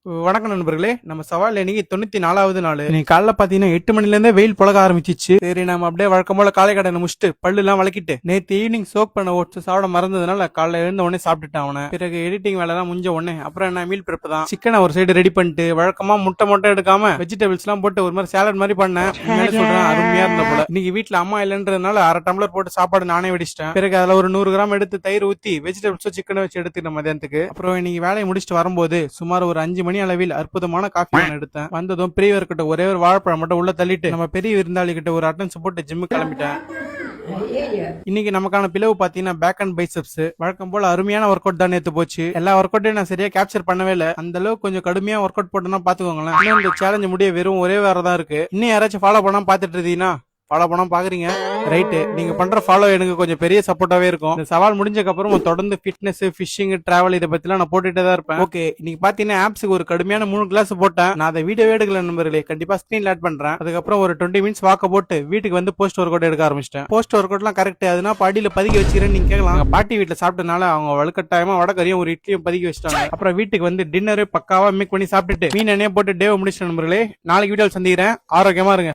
வணக்கம் நண்பர்களே. நம்ம சவால் இன்னைக்கு 94வது நாள். இன்னைக்கு காலைல பாத்தீங்கன்னா 8 மணில இருந்தே வெயில் புழக ஆரம்பிச்சிச்சு. சரி, நம்ம அப்படியே வழக்கம் போல காலை கடனை முடிச்சுட்டு பல்லு எல்லாம் வளக்கிட்டு நேத்து ஈவினிங் சோக் பண்ண ஓட்ஸ் சாப்பிட மறந்ததுனால காலைல எழுந்த உடனே சாப்பிட்டுட்டேன் அவனை. பிறகு எடிட்டிங் வேலை எல்லாம் முடிஞ்ச உடனே அப்புறம் என்ன மீல் பிறப்பு தான். சிக்கனை ஒரு சைடு ரெடி பண்ணிட்டு வழக்கமா முட்டை எடுக்காம வெஜிடபிள்ஸ் எல்லாம் போட்டு ஒரு மாதிரி சாலட் மாதிரி பண்ணேன். சொல்றேன், அருமையா இருந்த போல. இன்னைக்கு வீட்டுல அம்மா இல்லன்றதுனால அரை டம்ளர் போட்டு சாப்பாடு நானே வெடிச்சிட்டேன். பிறகு அதுல ஒரு 100 கிராம் எடுத்து தயிர் ஊத்தி வெஜிடபிள்ஸும் சிக்கனை வச்சு எடுத்துக்கிட்டேன் மதியானத்துக்கு. அப்புறம் இன்னைக்கு வேலையை முடிச்சுட்டு வரும்போது சுமார் ஒரு 5 மணி அளவில் அற்புதமான காஃபி எடுத்தேன். வந்ததும் பெரியவர் கிட்ட ஒரே ஒரு வாழைப்பழம் மட்டும் உள்ள தள்ளிட்டு நம்ம பெரிய விருந்தாளி கிட்ட ஒரு அட்டன்ஸ் போட்டு ஜிம்மு கிளம்பிட்டேன். இன்னைக்கு நமக்கான பிளவு பாத்தீங்கன்னா பேக் அண்ட் பைசப்ஸ். வழக்கம் போல அருமையான ஒர்க் அவுட் தான் நேத்து போச்சு. எல்லா ஒர்க் அவுட்டையும் நான் சரியா கேப்சர் பண்ணவே இல்ல. அந்த அளவுக்கு கொஞ்சம் கடுமையா ஒர்க் அவுட் போட்டோம்னா பாத்துக்கோங்களேன். இன்னும் இந்த சேலஞ்ச் முடிய வெறும் ஒரே வாரம் தான் இருக்கு. இன்னும் யாராச்சும் ஃபாலோ பண்ணா பாத்துட்டு இருக்கீங்கன்னா ஃபாலோ பண்ண பாக்குறீங்க, ரைட்டு. நீங்க பண்ற ஃபாலோ எனக்கு கொஞ்சம் பெரிய சப்போர்ட்டாவே இருக்கும். இந்த சவால் முடிஞ்சதுக்கு அப்புறம் தொடர்ந்து ஃபிட்னஸ், ஃபிஷிங், டிராவல் இதை பத்தி நான் போட்டுட்டே தான் இருப்பேன். ஓகே, இன்னைக்கு பாத்தீங்கன்னா ஆப்ஸுக்கு ஒரு கடுமையான 3 கிளாஸ் போட்டேன். நான் அதை வீடியோ எடுக்கல நண்பர்களே, கண்டிப்பா ஸ்கிரீன்ல ஆட் பண்றேன். அதுக்கப்புறம் ஒரு 20 மினிட்ஸ் வாக்க போட்டு வீட்டுக்கு வந்து போஸ்ட் ஒர்க் அவுட் எடுக்க ஆரம்பிச்சிட்டேன். போஸ்ட் ஒர்க் அவுட்லாம் கரெக்ட், அதுனா பாடியில பதுக்கி வச்சுக்கிறேன்னு நீங்க கேட்கலாம். பாட்டி வீட்டுல சாப்பிட்டனால அவங்க வலுக்கட்டாயமா வடகரியும் ஒரு இட்லியும் பதுக்கி வச்சிட்டாங்க. அப்புறம் வீட்டுக்கு வந்து டின்னரு பக்காவா மேக் பண்ணி சாப்பிட்டுட்டு மீன் எண்ணெய் போட்டு டேவை முடிச்சிட்டேன் நண்பர்களே. நாளைக்கு வீடியோ சந்திக்கிறேன். ஆரோக்கியமா இருங்க.